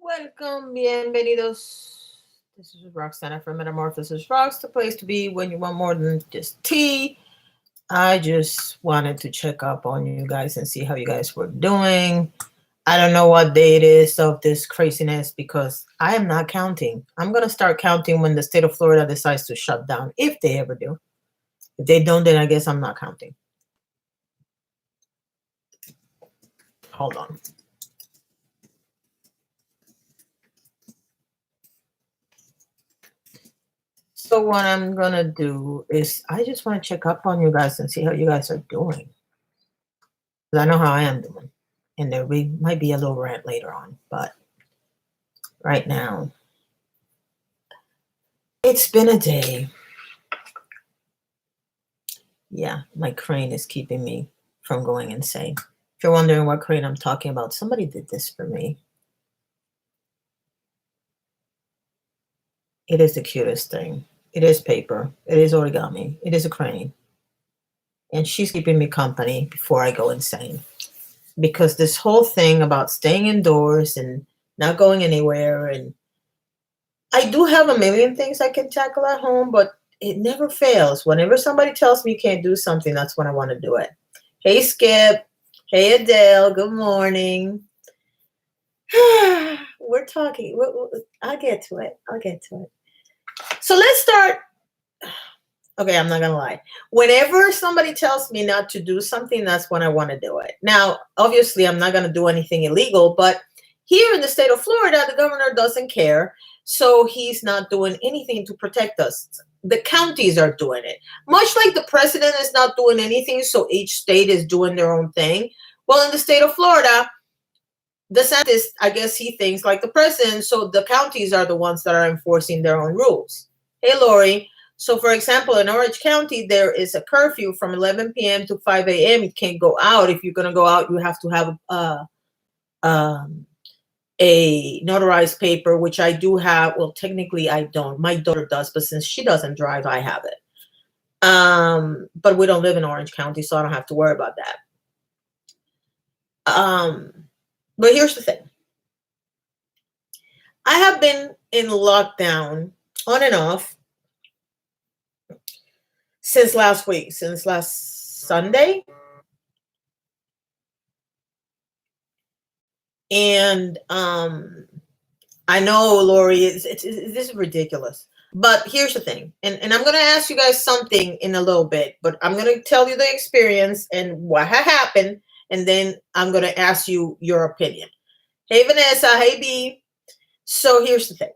Welcome, bienvenidos. This is Roxana from MetamorphosisRox, the place to be when you want more than just tea. I just wanted to check up on you guys and see how you guys were doing. I don't know what day it is of this craziness because I am not counting. I'm going to start counting when the state of Florida decides to shut down, if they ever do. If they don't, then I guess I'm not counting. Hold on. So what I'm gonna do is I just want to check up on you guys and see how you guys are doing. 'Cause I know how I am doing. And there might be a little rant later on, but right now it's been a day. Yeah, my crane is keeping me from going insane. If you're wondering what crane I'm talking about, somebody did this for me. It is the cutest thing. It is paper. It is origami. It is a crane. And she's keeping me company before I go insane. Because this whole thing about staying indoors and not going anywhere, and I do have a million things I can tackle at home, but it never fails. Whenever somebody tells me you can't do something, that's when I want to do it. Hey, Skip. Hey, Adele. Good morning. We're talking. I'll get to it. So let's start. Okay, I'm not going to lie. Whenever somebody tells me not to do something, that's when I want to do it. Now, obviously, I'm not going to do anything illegal, but here in the state of Florida, the governor doesn't care. So he's not doing anything to protect us. The counties are doing it. Much like the president is not doing anything, so each state is doing their own thing. Well, in the state of Florida, DeSantis, I guess he thinks like the president, so the counties are the ones that are enforcing their own rules. Hey, Lori. So, for example, in Orange County, there is a curfew from 11 p.m. to 5 a.m. You can't go out. If you're going to go out, you have to have a notarized paper, which I do have. Well, technically, I don't. My daughter does, but since she doesn't drive, I have it. But we don't live in Orange County, so I don't have to worry about that. But here's the thing. I have been in lockdown on and off since last week, since last Sunday. And I know, Lori, this is ridiculous. But here's the thing, and I'm going to ask you guys something in a little bit, but I'm going to tell you the experience and what happened, and then I'm going to ask you your opinion. Hey, Vanessa. Hey, B. So here's the thing.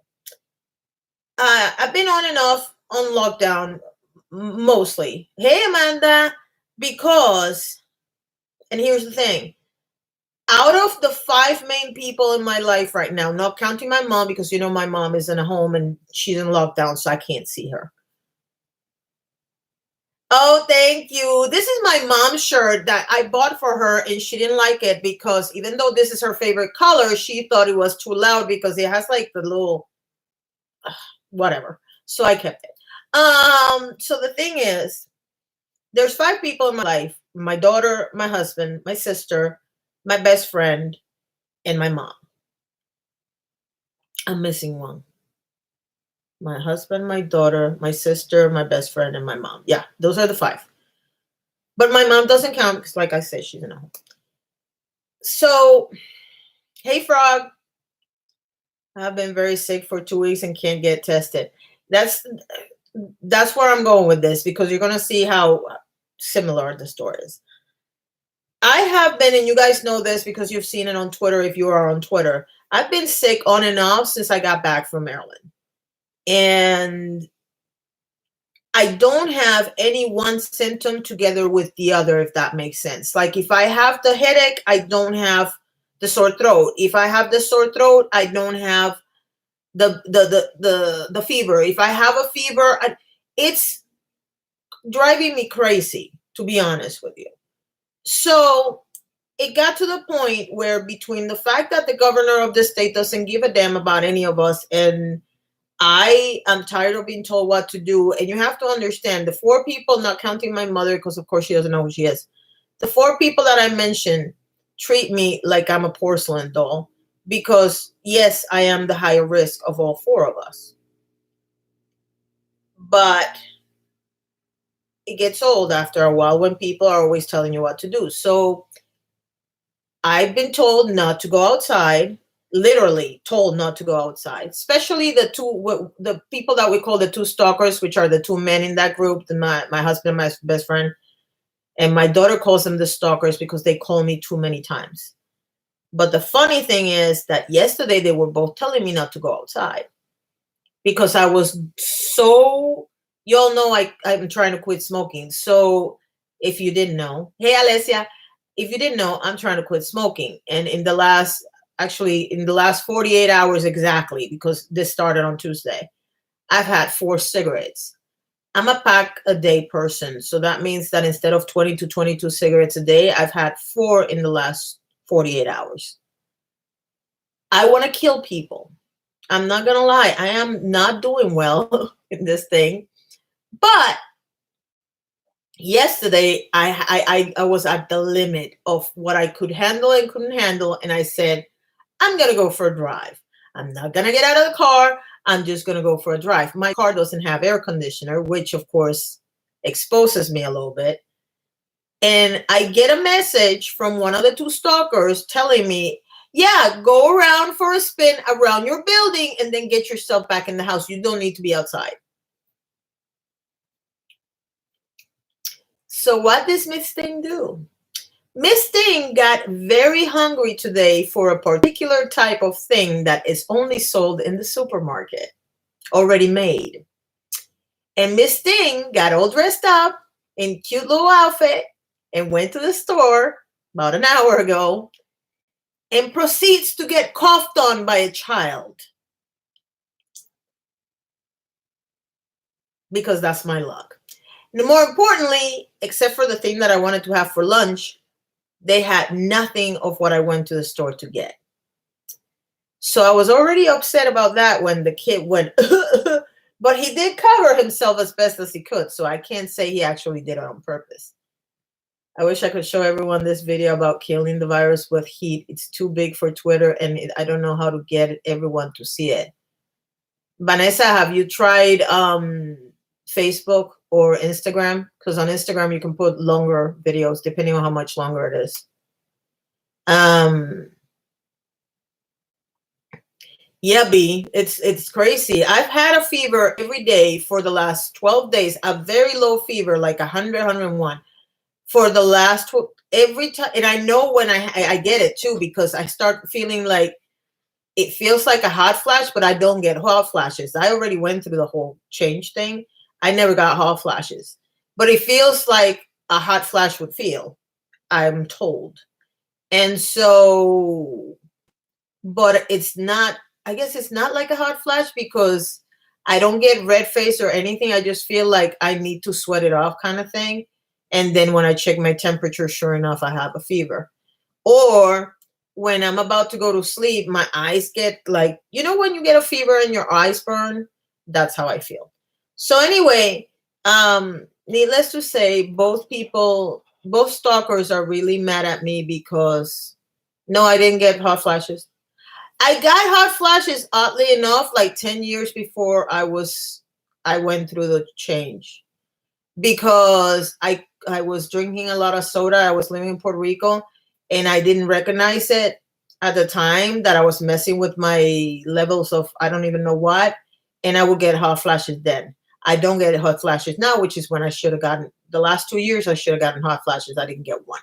I've been on and off on lockdown mostly. Hey, Amanda, because, and here's the thing. Out of the 5 main people in my life right now, not counting my mom, because you know my mom is in a home and she's in lockdown, so I can't see her. Oh, thank you. This is my mom's shirt that I bought for her, and she didn't like it because even though this is her favorite color, she thought it was too loud because it has like the little whatever. So I kept it. So the thing is, there's 5 people in my life: my daughter, my husband, my sister, my best friend, and my mom. I'm missing one. My husband, my daughter, my sister, my best friend, and my mom. Yeah, those are the 5. But my mom doesn't count because, like I said, she's in a home. So, hey, Frog. I've been very sick for 2 weeks and can't get tested. That's where I'm going with this, because you're going to see how similar the story is. I have been, and you guys know this because you've seen it on Twitter if you are on Twitter. I've been sick on and off since I got back from Maryland. And I don't have any one symptom together with the other, if that makes sense. Like if I have the headache, I don't have the sore throat. If I have the sore throat, I don't have the fever. If I have a fever, it's driving me crazy, to be honest with you. So it got to the point where, between the fact that the governor of the state doesn't give a damn about any of us, and I am tired of being told what to do. And you have to understand, the 4 people, not counting my mother, because of course she doesn't know who she is. The 4 people that I mentioned treat me like I'm a porcelain doll. because yes, I am the higher risk of all four of us. But it gets old after a while when people are always telling you what to do. So I've been told not to go outside, literally told not to go outside, especially the people that we call the two stalkers, which are the two men in that group, my husband, my best friend, and my daughter calls them the stalkers because they call me too many times. But the funny thing is that yesterday they were both telling me not to go outside because I was so, y'all know I'm trying to quit smoking. So if you didn't know, hey Alessia, if you didn't know, I'm trying to quit smoking. And in the last 48 hours exactly, because this started on Tuesday, I've had 4 cigarettes. I'm a pack a day person. So that means that instead of 20 to 22 cigarettes a day, I've had 4 in the last 48 hours. I want to kill people. I'm not going to lie. I am not doing well in this thing. But yesterday, I was at the limit of what I could handle and couldn't handle. And I said, I'm going to go for a drive. I'm not going to get out of the car. I'm just going to go for a drive. My car doesn't have air conditioner, which of course exposes me a little bit. And I get a message from one of the two stalkers telling me, yeah, go around for a spin around your building and then get yourself back in the house. You don't need to be outside. So what does Miss Thing do? Miss Thing got very hungry today for a particular type of thing that is only sold in the supermarket, already made. And Miss Thing got all dressed up in cute little outfit and went to the store about an hour ago and proceeds to get coughed on by a child. Because that's my luck. And more importantly, except for the thing that I wanted to have for lunch, they had nothing of what I went to the store to get. So I was already upset about that when the kid went, but he did cover himself as best as he could. So I can't say he actually did it on purpose. I wish I could show everyone this video about killing the virus with heat. It's too big for Twitter, and I don't know how to get everyone to see it. Vanessa, have you tried Facebook or Instagram? Because on Instagram you can put longer videos depending on how much longer it is. Yeah, B, it's crazy. I've had a fever every day for the last 12 days, a very low fever, like 100, 101 for the last every time. And I know when I get it too, because I start feeling like it feels like a hot flash, but I don't get hot flashes. I already went through the whole change thing. I never got hot flashes, but it feels like a hot flash would feel, I'm told. And so, but it's not, I guess it's not like a hot flash because I don't get red face or anything. I just feel like I need to sweat it off kind of thing. And then when I check my temperature, sure enough, I have a fever. Or when I'm about to go to sleep, my eyes get like, you know, when you get a fever and your eyes burn, that's how I feel. So anyway, needless to say, both stalkers are really mad at me because no, I didn't get hot flashes. I got hot flashes, oddly enough, like 10 years before I went through the change, because I was drinking a lot of soda. I was living in Puerto Rico and I didn't recognize it at the time that I was messing with my levels of I don't even know what, and I would get hot flashes then. I don't get hot flashes now, which is when I should have gotten the last 2 years. I should have gotten hot flashes. I didn't get one.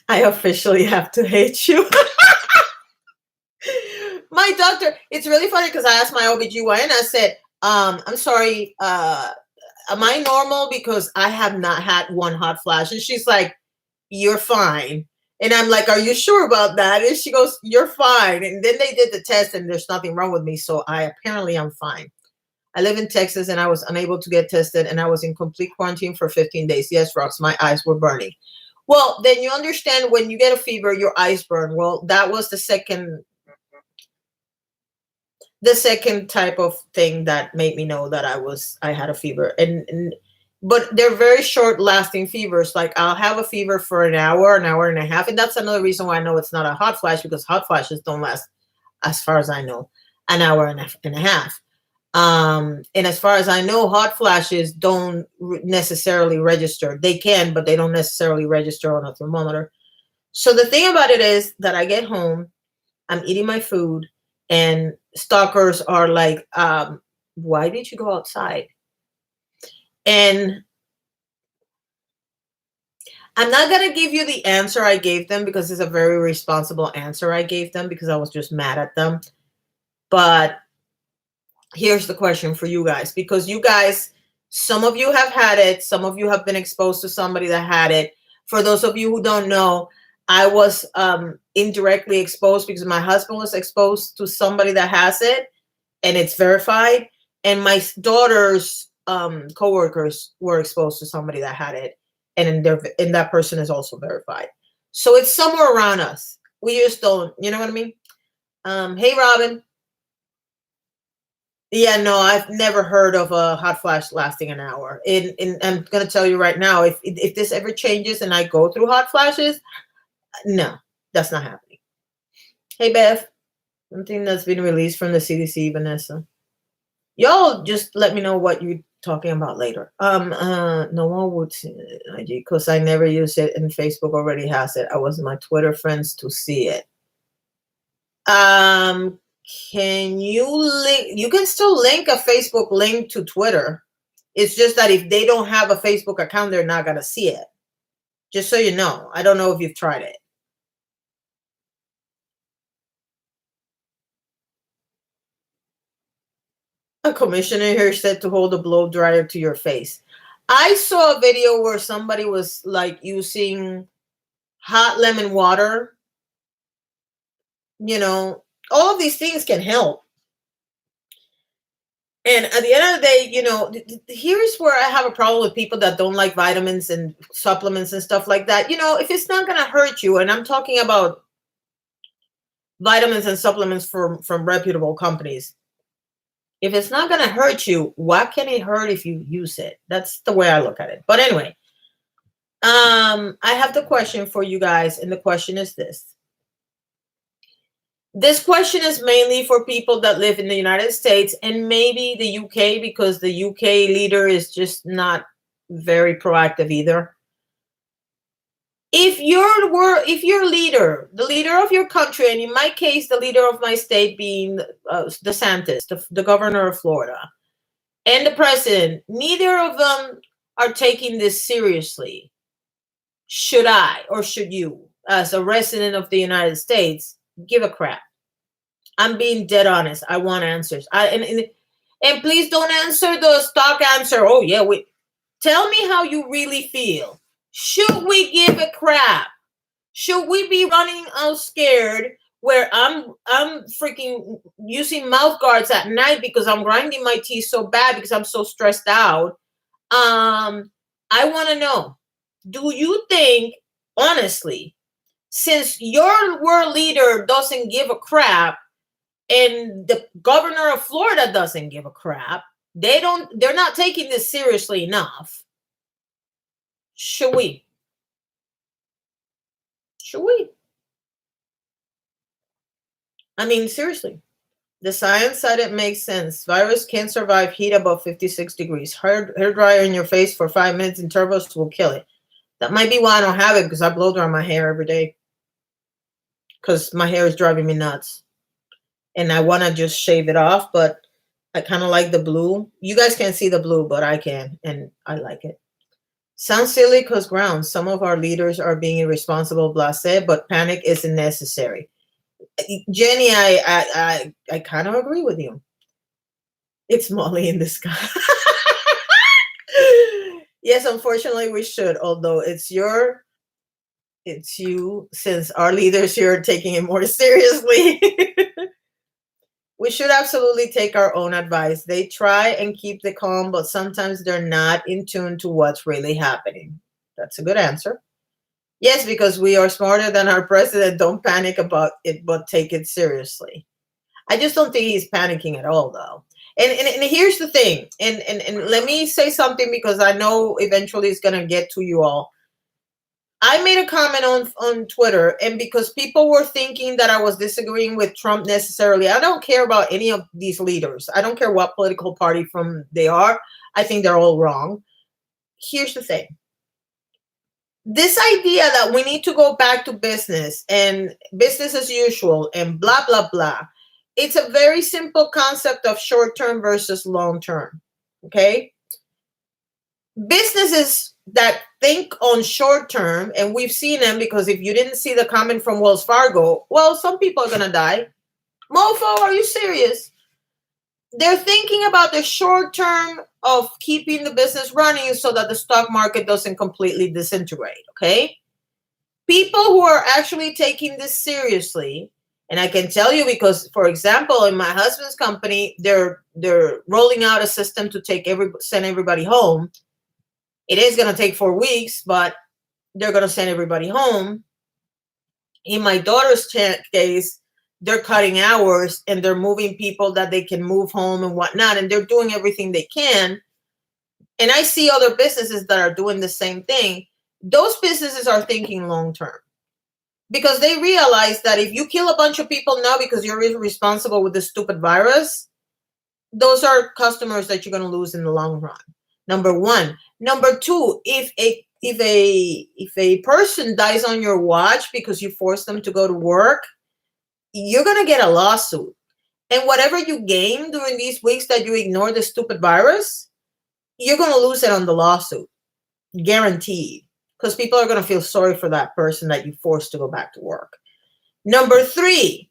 I officially have to hate you. My doctor, it's really funny because I asked my OBGYN, I said, I'm sorry, am I normal? Because I have not had one hot flash. And she's like, you're fine. And I'm like, are you sure about that? And she goes, you're fine. And then they did the test and there's nothing wrong with me. So apparently I'm fine. I live in Texas and I was unable to get tested and I was in complete quarantine for 15 days. Yes, Rox, my eyes were burning. Well, then you understand when you get a fever, your eyes burn. Well, that was the second type of thing that made me know that I had a fever. And but they're very short lasting fevers. Like I'll have a fever for an hour and a half. And that's another reason why I know it's not a hot flash, because hot flashes don't last, as far as I know, an hour and a half. And as far as I know, hot flashes don't necessarily register. They can, but they don't necessarily register on a thermometer. So the thing about it is that I get home, I'm eating my food, and stalkers are like, why did you go outside? And I'm not going to give you the answer I gave them, because it's a very responsible answer I gave them, because I was just mad at them. But here's the question for you guys, because you guys, some of you have had it, some of you have been exposed to somebody that had it. For those of you who don't know, I was indirectly exposed because my husband was exposed to somebody that has it, and it's verified. And my daughter's coworkers were exposed to somebody that had it, and that person is also verified. So it's somewhere around us. We just don't, you know what I mean? Hey, Robin. Yeah, no, I've never heard of a hot flash lasting an hour. And I'm going to tell you right now, if this ever changes and I go through hot flashes, no, that's not happening. Hey, Beth. Something that's been released from the CDC, Vanessa. Y'all just let me know what you're talking about later. No one would see IG because I never use it, and Facebook already has it. I was my Twitter friends to see it. Can you link? You can still link a Facebook link to Twitter. It's just that if they don't have a Facebook account, they're not gonna see it. Just so you know. I don't know if you've tried it. A commissioner here said to hold a blow dryer to your face. I saw a video where somebody was like using hot lemon water. You know, all of these things can help. And at the end of the day, you know, here's where I have a problem with people that don't like vitamins and supplements and stuff like that. You know, if it's not going to hurt you, and I'm talking about vitamins and supplements from reputable companies, if it's not going to hurt you, why can it hurt if you use it? That's the way I look at it. But anyway, I have the question for you guys, and the question is this. This question is mainly for people that live in the United States and maybe the UK, because the UK leader is just not very proactive either. If your leader, the leader of your country, and in my case, the leader of my state being DeSantis, the governor of Florida, and the president, neither of them are taking this seriously, should I or should you, as a resident of the United States, give a crap? I'm being dead honest. I want answers. And please don't answer the stock answer. Oh yeah, tell me how you really feel. Should we give a crap? Should we be running out scared where I'm freaking using mouth guards at night because I'm grinding my teeth so bad because I'm so stressed out? I want to know, do you think, honestly, since your world leader doesn't give a crap, and the governor of Florida doesn't give a crap, they're not taking this seriously enough, should we? I mean, seriously. The science side, it makes sense. Virus can't survive heat above 56 degrees. Hair dryer in your face for 5 minutes in turbos will kill it. That might be why I don't have it, because I blow dry my hair every day. Because my hair is driving me nuts. And I want to just shave it off, but I kind of like the blue. You guys can't see the blue, but I can, and I like it. Sounds silly because grounds. Some of our leaders are being irresponsible, blasé, but panic isn't necessary. Jenny, I kind of agree with you. It's Molly in the sky. Yes, unfortunately we should, although it's you, since our leaders here are taking it more seriously. We should absolutely take our own advice. They try and keep the calm, but sometimes they're not in tune to what's really happening. That's a good answer. Yes, because we are smarter than our president. Don't panic about it, but take it seriously. I just don't think he's panicking at all, though. And here's the thing, and let me say something because I know eventually it's gonna get to you all. I made a comment on Twitter, and because people were thinking that I was disagreeing with Trump necessarily, I don't care about any of these leaders. I don't care what political party from they are. I think they're all wrong. Here's the thing. This idea that we need to go back to business and business as usual and blah, blah, blah. It's a very simple concept of short term versus long term. Okay. Businesses that think on short term, and we've seen them because if you didn't see the comment from Wells Fargo, well, some people are going to die. Mofo, are you serious? They're thinking about the short term of keeping the business running so that the stock market doesn't completely disintegrate, okay? People who are actually taking this seriously, and I can tell you because, for example, in my husband's company, they're rolling out a system to send everybody home. It is going to take 4 weeks, but they're going to send everybody home. In my daughter's case, they're cutting hours and they're moving people that they can move home and whatnot, and they're doing everything they can. And I see other businesses that are doing the same thing. Those businesses are thinking long term because they realize that if you kill a bunch of people now because you're irresponsible with this stupid virus, those are customers that you're going to lose in the long run. Number one. Number two, if a person dies on your watch because you force them to go to work, you're going to get a lawsuit. And whatever you gain during these weeks that you ignore the stupid virus, you're going to lose it on the lawsuit. Guaranteed. Because people are going to feel sorry for that person that you forced to go back to work. Number three.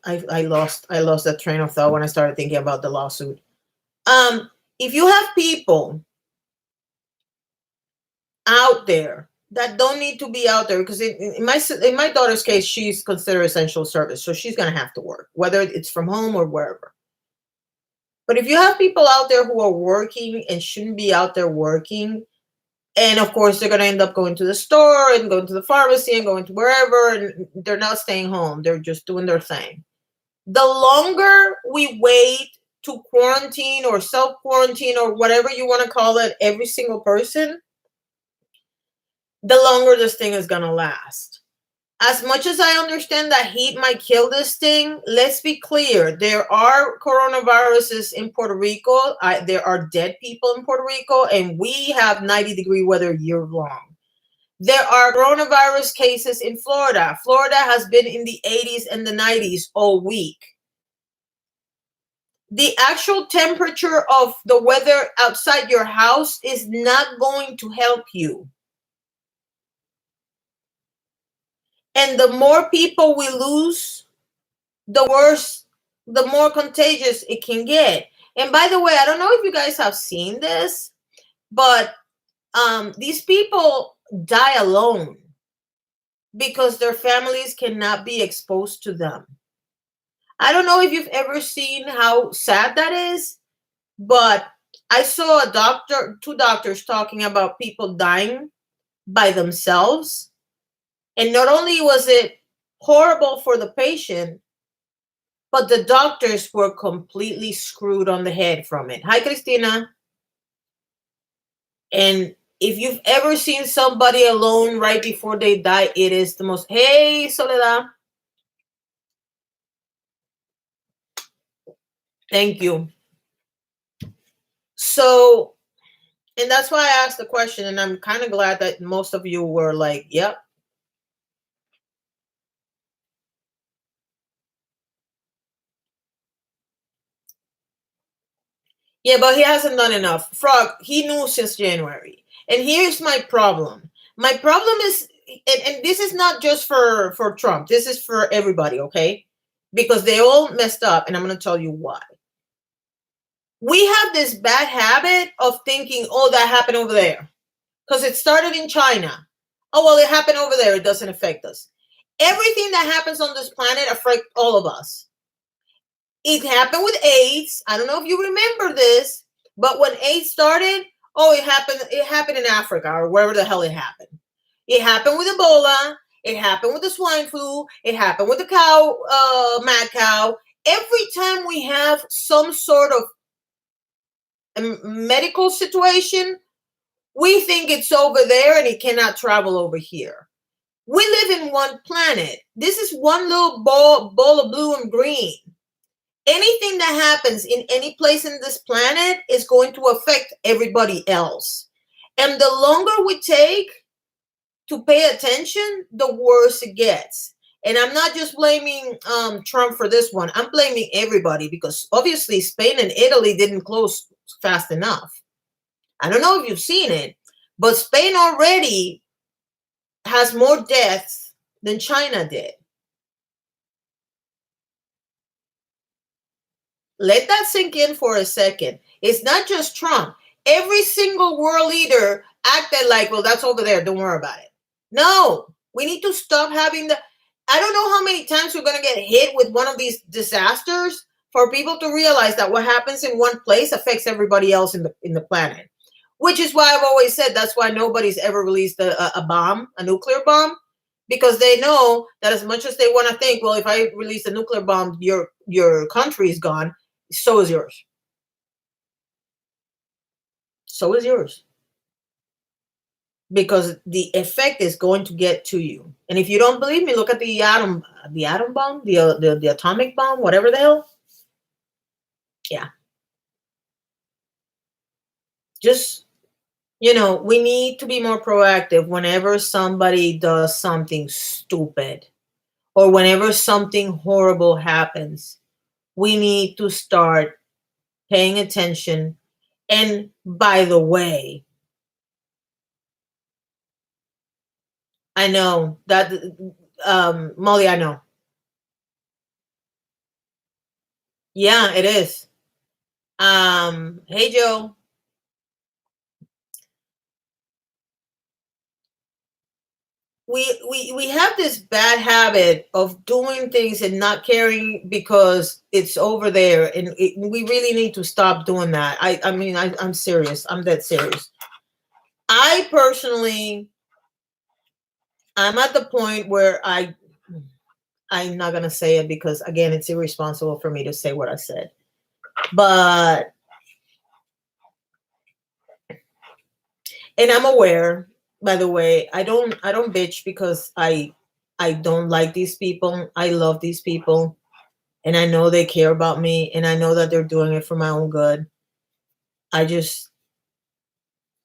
I lost that train of thought when I started thinking about the lawsuit. If you have people out there that don't need to be out there, because in my daughter's case, she's considered essential service, so she's going to have to work, whether it's from home or wherever. But if you have people out there who are working and shouldn't be out there working, and of course they're going to end up going to the store and going to the pharmacy and going to wherever, and they're not staying home, they're just doing their thing. The longer we wait to quarantine or self-quarantine or whatever you want to call it, every single person, the longer this thing is going to last. As much as I understand that heat might kill this thing, let's be clear. There are coronaviruses in Puerto Rico. There are dead people in Puerto Rico, and we have 90-degree weather year long. There are coronavirus cases in Florida. Florida has been in the 80s and the 90s all week. The actual temperature of the weather outside your house is not going to help you. And the more people we lose, the worse, the more contagious it can get. And by the way, I don't know if you guys have seen this, but these people die alone because their families cannot be exposed to them. I don't know if you've ever seen how sad that is, but I saw two doctors talking about people dying by themselves. And not only was it horrible for the patient, but the doctors were completely screwed on the head from it. Hi, Christina. And if you've ever seen somebody alone right before they die, it is the most... Hey, Soledad. Thank you. So, and that's why I asked the question, and I'm kind of glad that most of you were like, yep. Yeah, but he hasn't done enough. Frog, he knew since January. And here's my problem. My problem is, and this is not just for Trump. This is for everybody, okay? Because they all messed up, and I'm going to tell you why. We have this bad habit of thinking, oh, that happened over there. Because it started in China. Oh, well, it happened over there. It doesn't affect us. Everything that happens on this planet affects all of us. It happened with AIDS. I don't know if you remember this, but when AIDS started, oh, it happened in Africa or wherever the hell it happened. It happened with Ebola. It happened with the swine flu. It happened with the cow, mad cow. Every time we have some sort of medical situation, we think it's over there and it cannot travel over here. We live in one planet. This is one little ball of blue and green. Anything that happens in any place in this planet is going to affect everybody else. And the longer we take to pay attention, the worse it gets. And I'm not just blaming Trump for this one. I'm blaming everybody because obviously Spain and Italy didn't close fast enough. I don't know if you've seen it, but Spain already has more deaths than China did. Let that sink in for a second. It's not just Trump. Every single world leader acted like, well, that's over there. Don't worry about it. No, we need to stop having the. I don't know how many times we're going to get hit with one of these disasters for people to realize that what happens in one place affects everybody else in the planet. Which is why I've always said that's why nobody's ever released a bomb, a nuclear bomb, because they know that as much as they want to think, well, if I release a nuclear bomb, your country is gone. So is yours. So is yours. Because the effect is going to get to you. And if you don't believe me, look at the atom bomb, the atomic bomb, whatever the hell. Yeah. Just, we need to be more proactive whenever somebody does something stupid or whenever something horrible happens. We need to start paying attention. And by the way, I know that, Molly, I know. Yeah, it is. Hey, Joe. We have this bad habit of doing things and not caring because it's over there, and we really need to stop doing that. I mean, I'm serious. I'm dead serious. I personally, I'm at the point where I'm not gonna say it because again, it's irresponsible for me to say what I said. But and I'm aware, by the way, I don't bitch because I don't like these people. I love these people and I know they care about me and I know that they're doing it for my own good.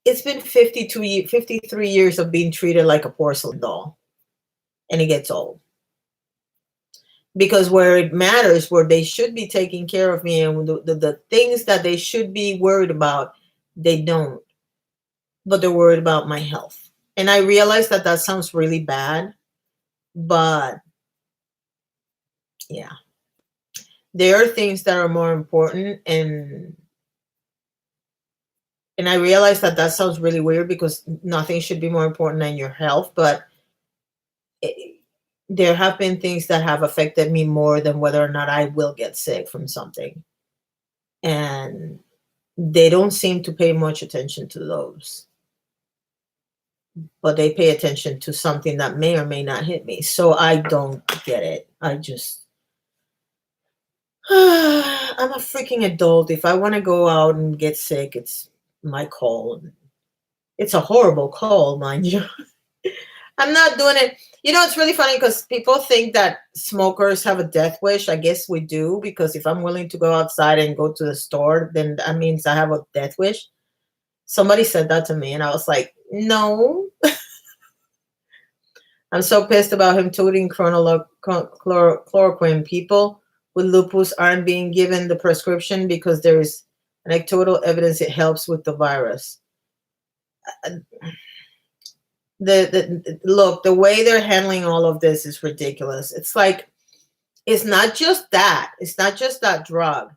It's been 53 years of being treated like a porcelain doll, and it gets old. Because where it matters, where they should be taking care of me and the things that they should be worried about, they don't. But they're worried about my health. And I realize that sounds really bad, but yeah. There are things that are more important, and I realize that sounds really weird because nothing should be more important than your health, but there have been things that have affected me more than whether or not I will get sick from something. And they don't seem to pay much attention to those. But they pay attention to something that may or may not hit me. So I don't get it. I'm a freaking adult. If I want to go out and get sick, it's my call. It's a horrible call, mind you. I'm not doing it. It's really funny because people think that smokers have a death wish. I guess we do, because if I'm willing to go outside and go to the store, then that means I have a death wish. Somebody said that to me and I was like, no. I'm so pissed about him tooting chloroquine. People with lupus aren't being given the prescription because there is anecdotal evidence it helps with the virus. Look, the way they're handling all of this is ridiculous. It's like, it's not just that. It's not just that drug.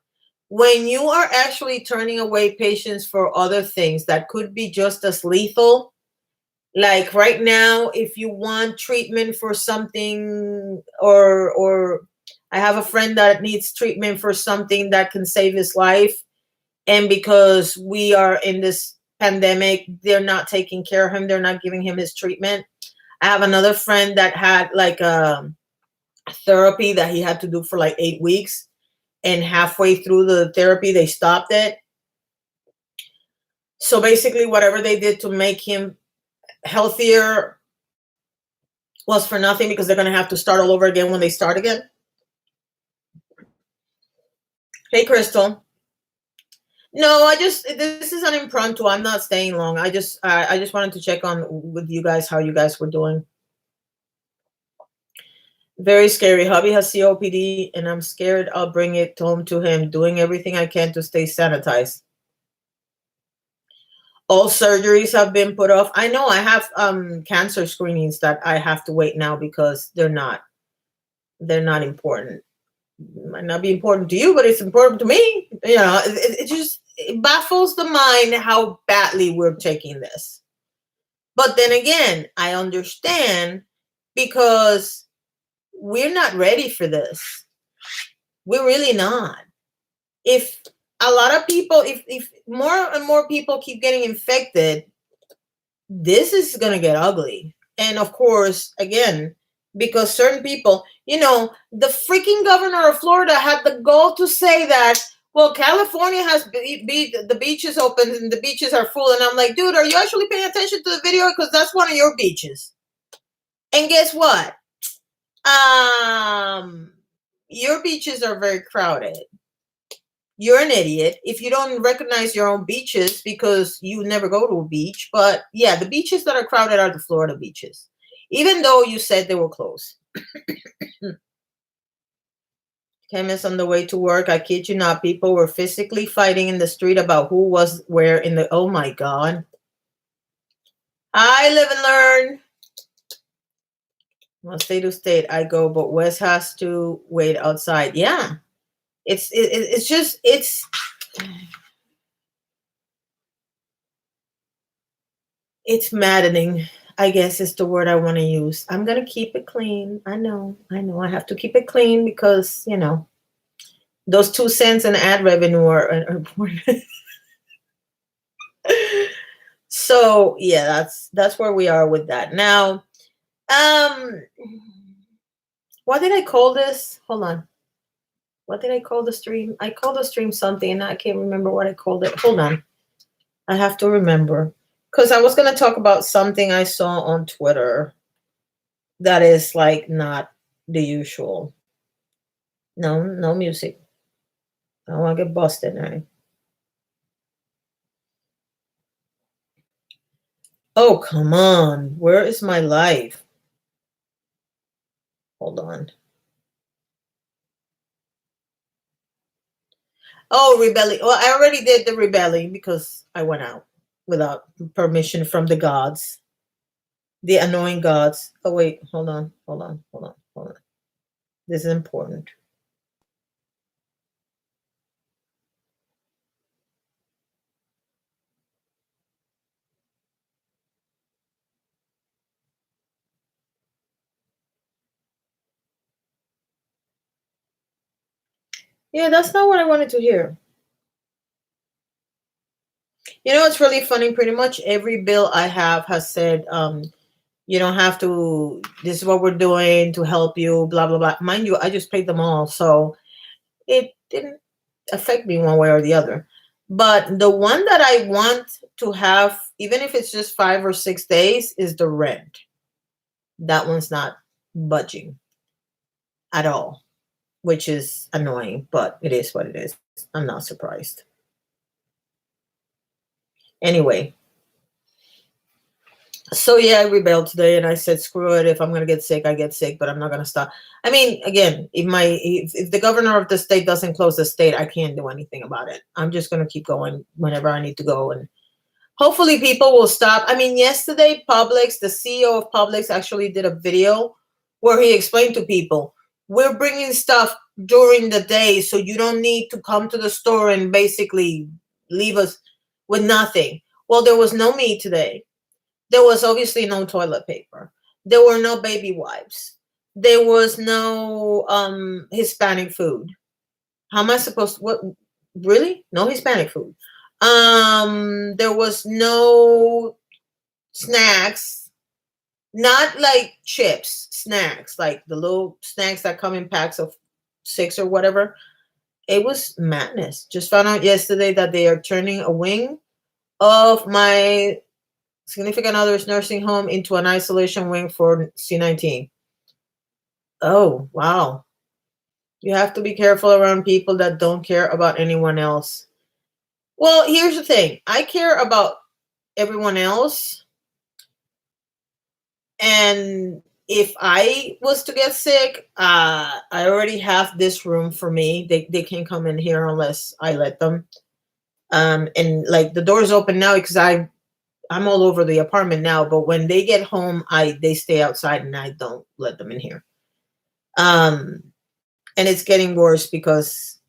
When you are actually turning away patients for other things that could be just as lethal, like right now, if you want treatment for something, or I have a friend that needs treatment for something that can save his life, and because we are in this pandemic, they're not taking care of him, they're not giving him his treatment. I have another friend that had like a therapy that he had to do for like 8 weeks, and halfway through the therapy they stopped it. So basically whatever they did to make him healthier was for nothing, because they're going to have to start all over again when they start again. Hey, Crystal. No, this is an impromptu. I'm not staying long. I just wanted to check on with you guys how you guys were doing. Very scary. Hubby has COPD, and I'm scared I'll bring it home to him. Doing everything I can to stay sanitized. All surgeries have been put off. I know I have cancer screenings that I have to wait now because they're not important. It might not be important to you, but it's important to me. You know, it baffles the mind how badly we're taking this. But then again, I understand, because we're not ready for this. We're really not. If a lot of people, if more and more people keep getting infected, this is going to get ugly. And of course, again, because certain people, you know, the freaking governor of Florida had the goal to say that, well, California has the beaches open and the beaches are full. And I'm like, dude, are you actually paying attention to the video? Because that's one of your beaches. And guess what? Your beaches are very crowded. You're an idiot if you don't recognize your own beaches, because you never go to a beach. But yeah, the beaches that are crowded are the Florida beaches, even though you said they were closed. Chemists on the way to work. I kid you not. People were physically fighting in the street about who was where in the. Oh my God. I live and learn. Well, state to state, I go, but Wes has to wait outside. Yeah. It's maddening, I guess is the word I want to use. I'm going to keep it clean. I know. I have to keep it clean because, you know, those 2 cents in ad revenue are important. So yeah, that's where we are with that. Now, what did I call this? Hold on. What did I call the stream? I called the stream something, and I can't remember what I called it. Hold on. I have to remember. Because I was going to talk about something I saw on Twitter that is like not the usual. No music. I don't want to get busted, right? Oh, come on. Where is my life? Hold on. Oh, rebelling. Well, I already did the rebelling because I went out without permission from the gods. The annoying gods. Oh, wait. Hold on. This is important. Yeah, that's not what I wanted to hear. You know, it's really funny. Pretty much every bill I have has said, you don't have to, this is what we're doing to help you, blah, blah, blah. Mind you, I just paid them all. So it didn't affect me one way or the other. But the one that I want to have, even if it's just 5 or 6 days, is the rent. That one's not budging at all, which is annoying, but it is what it is. I'm not surprised. Anyway, so yeah, I rebelled today and I said, screw it. If I'm going to get sick, I get sick, but I'm not going to stop. I mean, again, if the governor of the state doesn't close the state, I can't do anything about it. I'm just going to keep going whenever I need to go. And hopefully people will stop. I mean, yesterday, Publix, the CEO of Publix actually did a video where he explained to people, we're bringing stuff during the day, so you don't need to come to the store and basically leave us with nothing. Well, there was no meat today. There was obviously no toilet paper. There were no baby wipes. There was no Hispanic food. How am I supposed to, what, really? No Hispanic food. There was no snacks. Not like chips, snacks, like the little snacks that come in packs of 6 or whatever. It was madness. Just found out yesterday that they are turning a wing of my significant other's nursing home into an isolation wing for C-19. Oh, wow. You have to be careful around people that don't care about anyone else. Well, here's the thing. I care about everyone else, and if I was to get sick, I already have this room for me. They can't come in here unless I let them. And like the door's open now because I'm all over the apartment now. But when they get home, they stay outside and I don't let them in here. Um, and it's getting worse because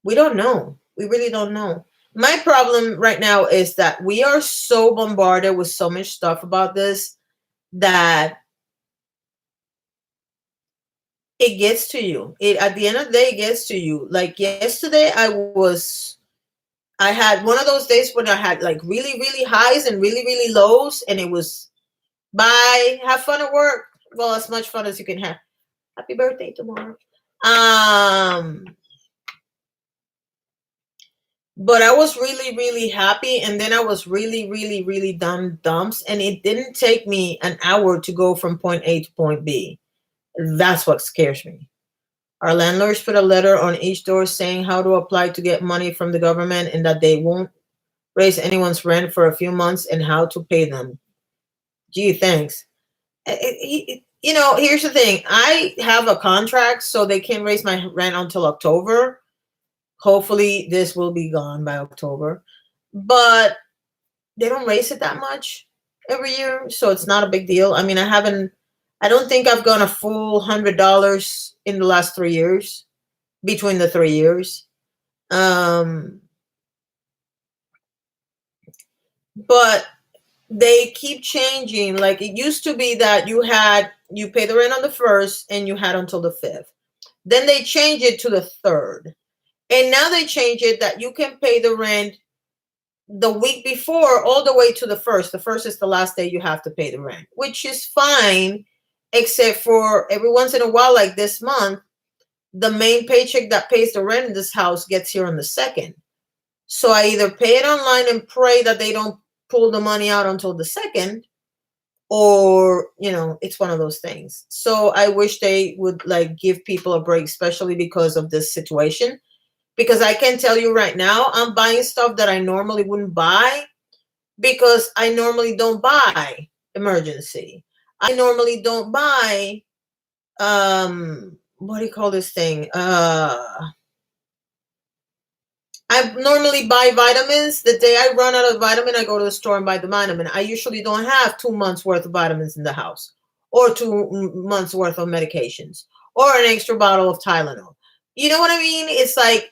we don't know. We really don't know. My problem right now is that we are so bombarded with so much stuff about this that it gets to you. It at the end of the day, it gets to you. Like yesterday, I had one of those days when I had like really, really highs and really, really lows, and it was bye, have fun at work. Well, as much fun as you can have. Happy birthday tomorrow. Um, but I was really, really happy, and then I was really, really, really done dumps, and it didn't take me an hour to go from point A to point B. That's what scares me. Our landlords put a letter on each door saying how to apply to get money from the government and that they won't raise anyone's rent for a few months and how to pay them. Gee, thanks. Here's the thing. I have a contract, so they can't raise my rent until October. Hopefully, this will be gone by October. But they don't raise it that much every year, so it's not a big deal. I mean, I don't think I've gone a full $100 in the last 3 years, between the 3 years. Um, but they keep changing. Like it used to be that you pay the rent on the first and you had until the fifth. Then they changed it to the third. And now they change it that you can pay the rent the week before all the way to the first. The first is the last day you have to pay the rent, which is fine, except for every once in a while, like this month, the main paycheck that pays the rent in this house gets here on the second. So I either pay it online and pray that they don't pull the money out until the second, or it's one of those things. So I wish they would like give people a break, especially because of this situation. Because I can tell you right now, I'm buying stuff that I normally wouldn't buy because I normally don't buy emergency. I normally don't buy what do you call this thing? I normally buy vitamins. The day I run out of vitamin, I go to the store and buy the vitamin. I usually don't have 2 months worth of vitamins in the house, or 2 months worth of medications, or an extra bottle of Tylenol. You know what I mean? It's like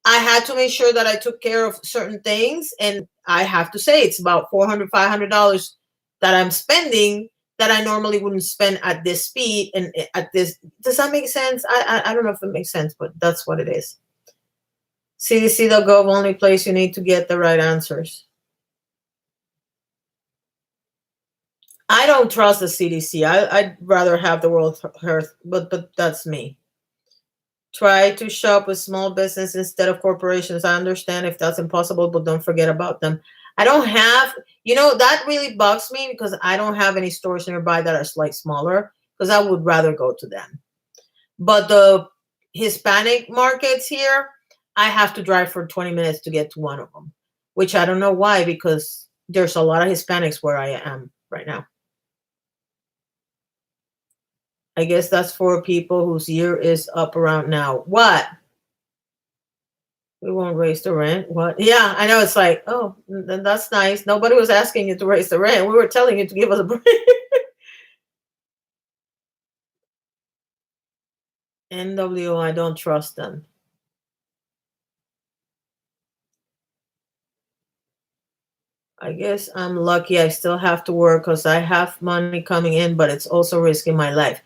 I had to make sure that I took care of certain things, and I have to say it's about $400, $500 that I'm spending that I normally wouldn't spend at this speed and at this. Does that make sense? I don't know if it makes sense, but that's what it is. CDC.gov, only place you need to get the right answers. I don't trust the CDC. I'd rather have the World Health, but that's me. Try to shop with small business instead of corporations. I understand if that's impossible, but don't forget about them. I don't have, that really bugs me because I don't have any stores nearby that are like smaller because I would rather go to them. But the Hispanic markets here, I have to drive for 20 minutes to get to one of them, which I don't know why, because there's a lot of Hispanics where I am right now. I guess that's for people whose year is up around now. What? We won't raise the rent. What? Yeah, I know. It's like, oh, then that's nice. Nobody was asking you to raise the rent. We were telling you to give us a break. NWO, I don't trust them. I guess I'm lucky I still have to work because I have money coming in, but it's also risking my life.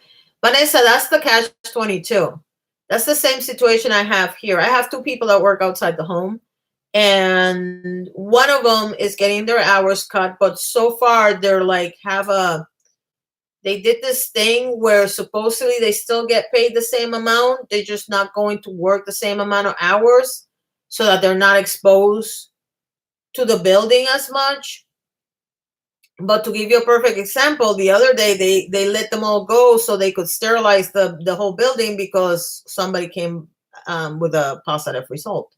Vanessa, that's the catch 22. That's the same situation I have here. I have two people that work outside the home, and one of them is getting their hours cut, but so far they're like have a They did this thing where supposedly they still get paid the same amount. They're just not going to work the same amount of hours so that they're not exposed to the building as much. But to give you a perfect example, the other day they let them all go so they could sterilize the whole building because somebody came with a positive result.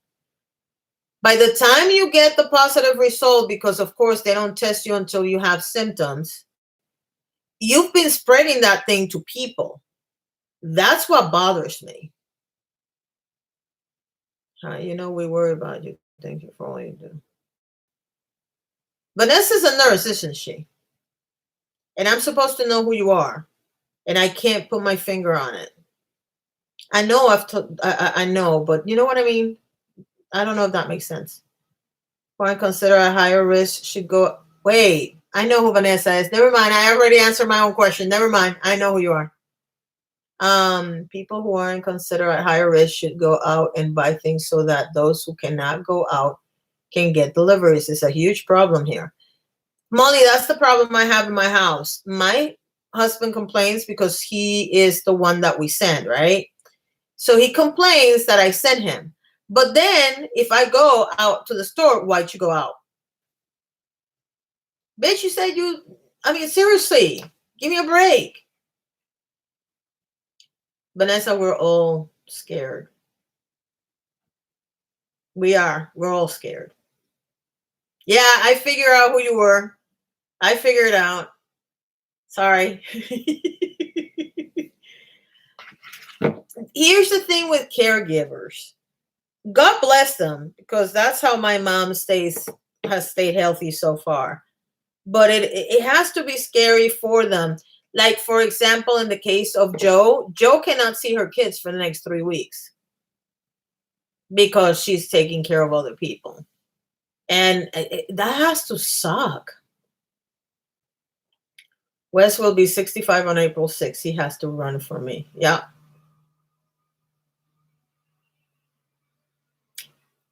By the time you get the positive result, because of course they don't test you until you have symptoms, you've been spreading that thing to people. That's what bothers me. You know, we worry about you. Thank you for all you do. Vanessa's a nurse, isn't she? And I'm supposed to know who you are. And I can't put my finger on it. I know I know, but you know what I mean? I don't know if that makes sense. Why consider a higher risk should go. Wait, I know who Vanessa is. Never mind. I already answered my own question. Never mind. I know who you are. People who aren't considered at higher risk should go out and buy things so that those who cannot go out can get deliveries. It's a huge problem here. Molly, that's the problem I have in my house. My husband complains because he is the one that we send, right? So he complains that I send him. But then if I go out to the store, why'd you go out? Bitch, you said seriously, give me a break. Vanessa, we're all scared. We're all scared. Yeah, I figure out who you were. I figured it out. Sorry. Here's the thing with caregivers. God bless them, because that's how my mom has stayed healthy so far. But it has to be scary for them. Like, for example, in the case of Joe cannot see her kids for the next 3 weeks because she's taking care of other people. And that has to suck. Wes will be 65 on April 6th. He has to run for me. Yeah.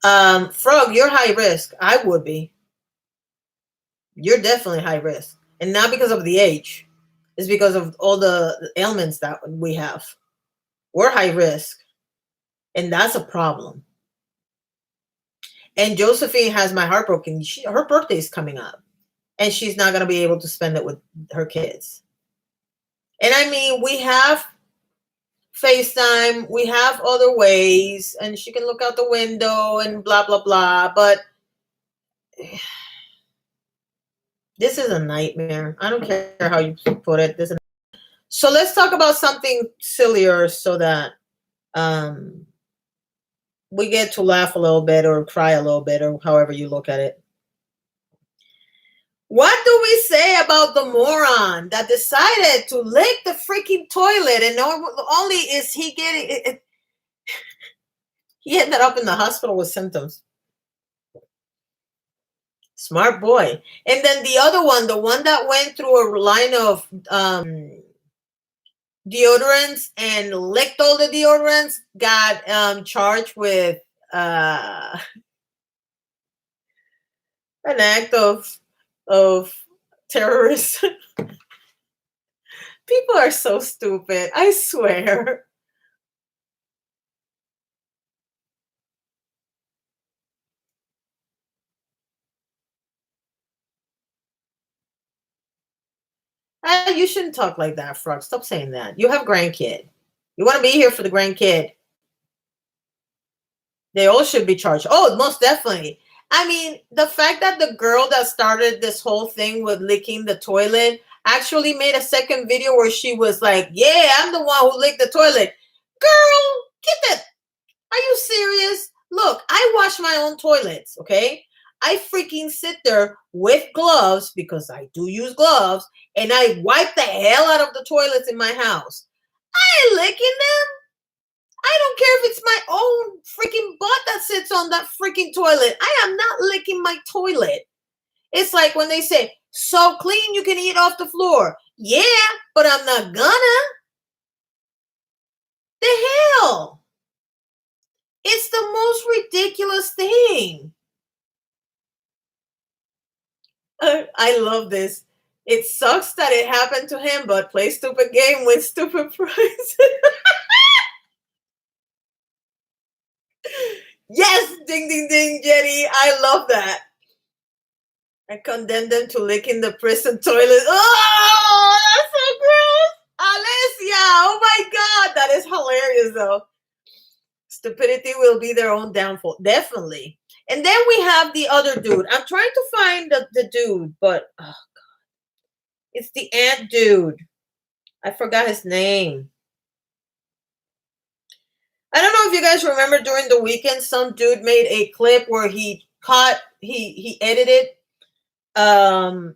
Frog, you're high risk. I would be. You're definitely high risk. And not because of the age. It's because of all the ailments that we have. We're high risk. And that's a problem. And Josephine has my heart broken. Her birthday is coming up. And she's not going to be able to spend it with her kids. And I mean, we have FaceTime. We have other ways. And she can look out the window and blah, blah, blah. But this is a nightmare. I don't care how you put it. So let's talk about something sillier so that we get to laugh a little bit or cry a little bit or however you look at it. What do we say about the moron that decided to lick the freaking toilet and not only is he getting it, he ended up in the hospital with symptoms. Smart boy. And then the other one, the one that went through a line of deodorants and licked all the deodorants, got charged with an act of terrorism. People are so stupid, I swear. You shouldn't talk like that, Frog. Stop saying that. You have grandkid. You want to be here for the grandkid. They all should be charged. Oh, most definitely. I mean, the fact that the girl that started this whole thing with licking the toilet actually made a second video where she was like, yeah, I'm the one who licked the toilet. Girl, get that. Are you serious? Look, I wash my own toilets, okay? I freaking sit there with gloves, because I do use gloves, and I wipe the hell out of the toilets in my house. I ain't licking them. I don't care if it's my own freaking butt that sits on that freaking toilet. I am not licking my toilet. It's like when they say, so clean you can eat off the floor. Yeah, but I'm not gonna. The hell? It's the most ridiculous thing. I love this. It sucks that it happened to him, but play stupid game, win stupid prize. Yes, ding, ding, ding, Jenny. I love that. I condemn them to licking the prison toilet. Oh, that's so gross. Alicia, oh my God. That is hilarious, though. Stupidity will be their own downfall. Definitely. And then we have the other dude. I'm trying to find the dude, but oh, it's the ant dude. I forgot his name. I don't know if you guys remember during the weekend, some dude made a clip where he edited Jeffree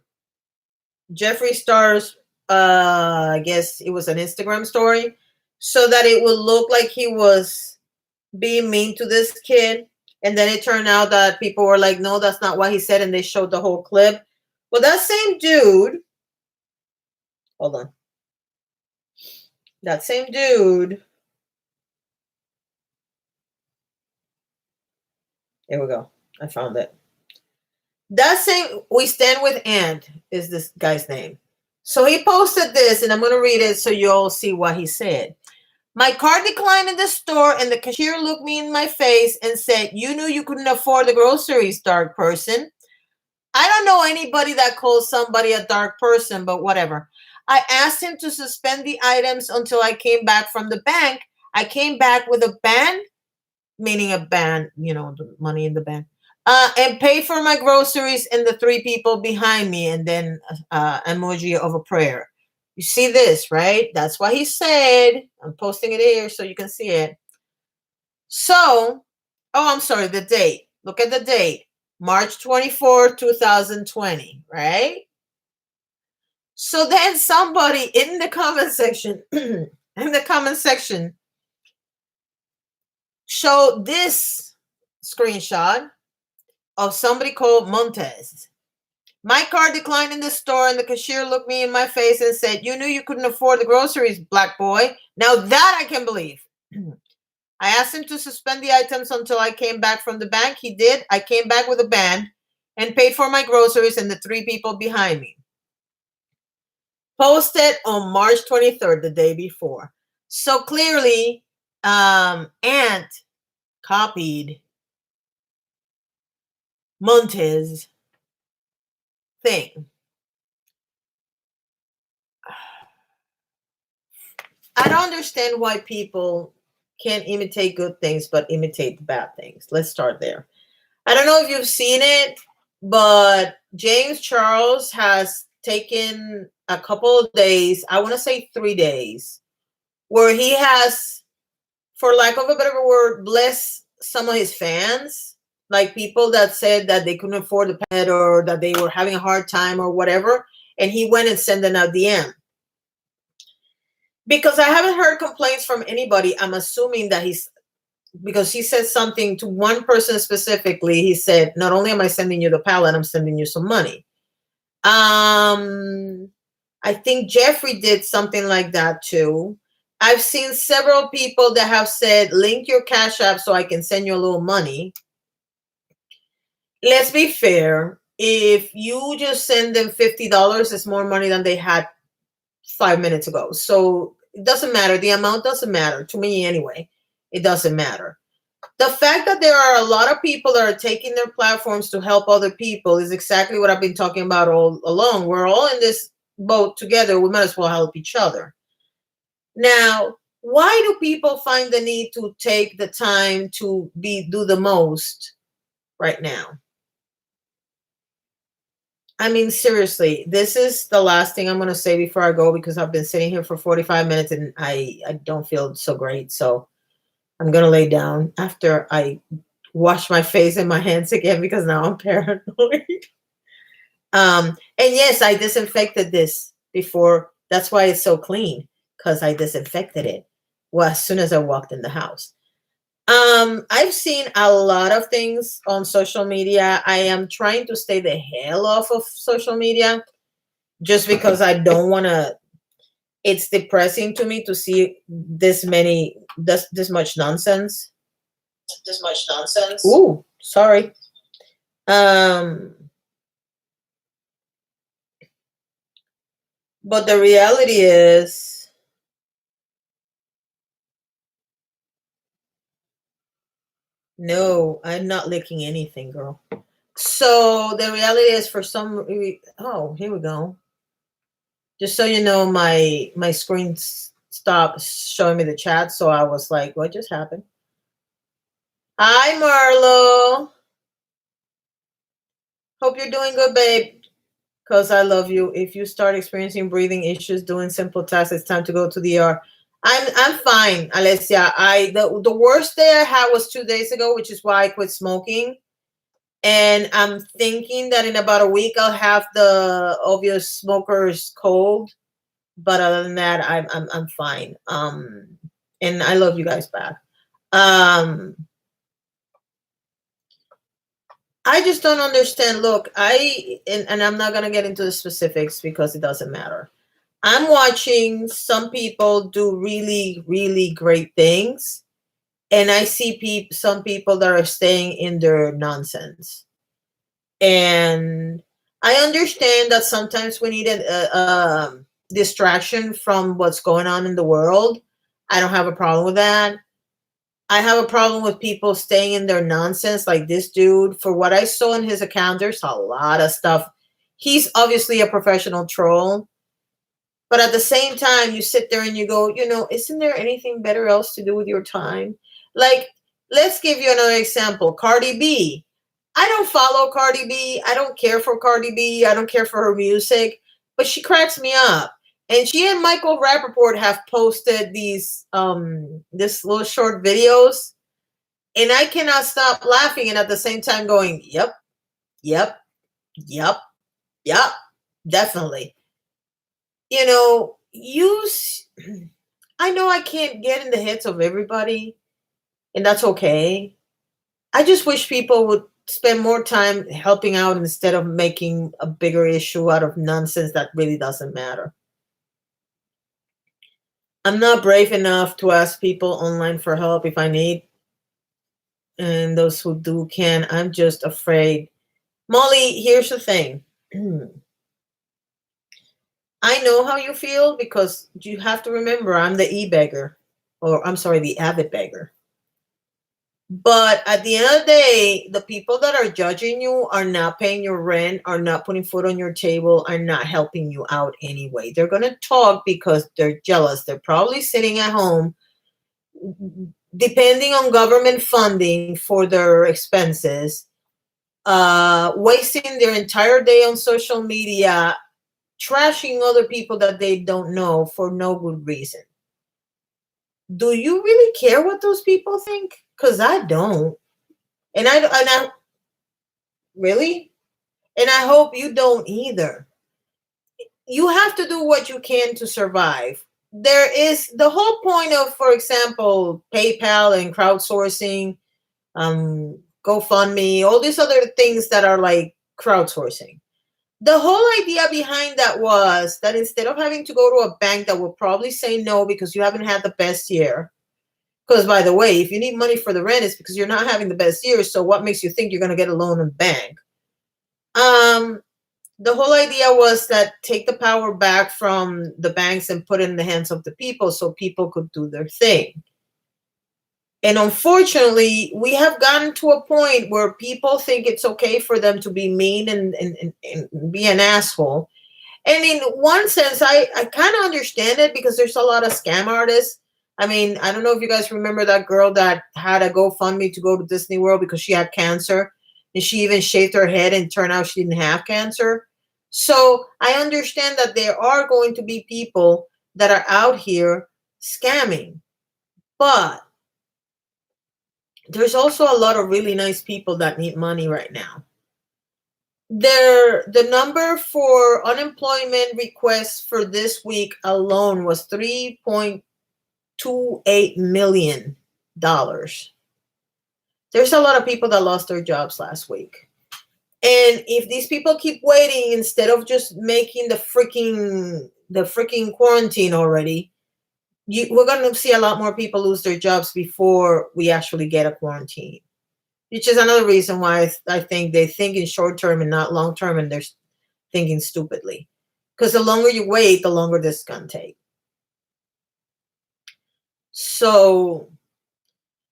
Star's I guess it was an Instagram story, so that it would look like he was being mean to this kid. And then it turned out that people were like, no, that's not what he said, and they showed the whole clip. Well, that same dude, hold on. That same dude, here we go. I found it. That same We Stand With Ant is this guy's name. So he posted this, and I'm going to read it so you all see what he said. My card declined in the store, and the cashier looked me in my face and said, you knew you couldn't afford the groceries, dark person. I don't know anybody that calls somebody a dark person, but whatever. I asked him to suspend the items until I came back from the bank. I came back with a band, meaning a band, the money in the band, and paid for my groceries and the three people behind me, and then emoji of a prayer. You see this, right? That's what he said. I'm posting it here so you can see it. So, I'm sorry, the date. Look at the date. March 24, 2020, right? So then somebody in the comment section, showed this screenshot of somebody called Montez. My card declined in the store, and the cashier looked me in my face and said, you knew you couldn't afford the groceries, black boy. Now that I can believe. I asked him to suspend the items until I came back from the bank. He did. I came back with a band and paid for my groceries and the three people behind me. Posted on March 23rd, the day before. So clearly, Ant copied Montez thing. I don't understand why people can't imitate good things but imitate the bad things. Let's start there. I don't know if you've seen it, but James Charles has taken a couple of days, I want to say 3 days, where he has, for lack of a better word, blessed some of his fans, like people that said that they couldn't afford the pet or that they were having a hard time or whatever, and he went and sent them a DM. Because I haven't heard complaints from anybody, I'm assuming that because he said something to one person specifically. He said, not only am I sending you the palette, I'm sending you some money. I think Jeffrey did something like that too. I've seen several people that have said, link your Cash App so I can send you a little money. Let's be fair. If you just send them $50, it's more money than they had 5 minutes ago. So it doesn't matter. The amount doesn't matter to me anyway. It doesn't matter. The fact that there are a lot of people that are taking their platforms to help other people is exactly what I've been talking about all along. We're all in this boat together. We might as well help each other. Now, why do people find the need to take the time to do the most right now? I mean, seriously, this is the last thing I'm going to say before I go, because I've been sitting here for 45 minutes and I don't feel so great. So I'm going to lay down after I wash my face and my hands again, because now I'm paranoid. And yes, I disinfected this before. That's why it's so clean, because I disinfected it as soon as I walked in the house. I've seen a lot of things on social media. I am trying to stay the hell off of social media just because I don't want to. It's depressing to me to see this much nonsense. This much nonsense. Ooh, sorry. But the reality is, no, I'm not licking anything, girl. So the reality is, for some, oh, here we go. Just so you know, my screen stopped showing me the chat, so I was like, "What just happened?" Hi, Marlo. Hope you're doing good, babe. Because I love you. If you start experiencing breathing issues doing simple tasks, it's time to go to the ER. I'm fine, Alessia. The worst day I had was 2 days ago, which is why I quit smoking. And I'm thinking that in about a week I'll have the obvious smoker's cold. But other than that, I'm fine. And I love you guys back. Um, I just don't understand. Look, and I'm not gonna get into the specifics because it doesn't matter. I'm watching some people do really, really great things, and I see some people that are staying in their nonsense. And I understand that sometimes we need a distraction from what's going on in the world. I don't have a problem with that. I have a problem with people staying in their nonsense, like this dude. For what I saw in his account, there's a lot of stuff. He's obviously a professional troll, but at the same time, you sit there and you go, isn't there anything better else to do with your time? Like, let's give you another example. Cardi B. I don't follow Cardi B. I don't care for Cardi B. I don't care for her music, but she cracks me up. And she and Michael Rappaport have posted this little short videos, and I cannot stop laughing and at the same time going, yep, yep, yep, yep, definitely. You know, use I know I can't get in the heads of everybody, and that's okay. I just wish people would spend more time helping out instead of making a bigger issue out of nonsense that really doesn't matter. I'm not brave enough to ask people online for help if I need, and those who do can. I'm just afraid. Molly, here's the thing. I know how you feel because you have to remember I'm the e-beggar, or I'm sorry, the avid beggar. But at the end of the day, the people that are judging you are not paying your rent, are not putting food on your table, are not helping you out anyway. They're going to talk because they're jealous. They're probably sitting at home, depending on government funding for their expenses, wasting their entire day on social media, trashing other people that they don't know for no good reason. Do you really care what those people think? Because I don't. And I really, and I hope you don't either. You have to do what you can to survive. There is the whole point of, for example, PayPal and crowdsourcing, GoFundMe, all these other things that are like crowdsourcing. The whole idea behind that was that instead of having to go to a bank that will probably say no because you haven't had the best year, because by the way, if you need money for the rent, it's because you're not having the best year. So what makes you think you're going to get a loan in the bank? The whole idea was that take the power back from the banks and put it in the hands of the people so people could do their thing. And unfortunately, we have gotten to a point where people think it's okay for them to be mean and be an asshole. And in one sense, I kind of understand it because there's a lot of scam artists. I mean, I don't know if you guys remember that girl that had a GoFundMe to go to Disney World because she had cancer, and she even shaved her head and turned out she didn't have cancer. So I understand that there are going to be people that are out here scamming, but there's also a lot of really nice people that need money right now. The number for unemployment requests for this week alone was $3.28 million. There's a lot of people that lost their jobs last week. And if these people keep waiting instead of just making the freaking quarantine already, we're going to see a lot more people lose their jobs before we actually get a quarantine. Which is another reason why I think they think in short term and not long term, and they're thinking stupidly. Because the longer you wait, the longer this is going to take. So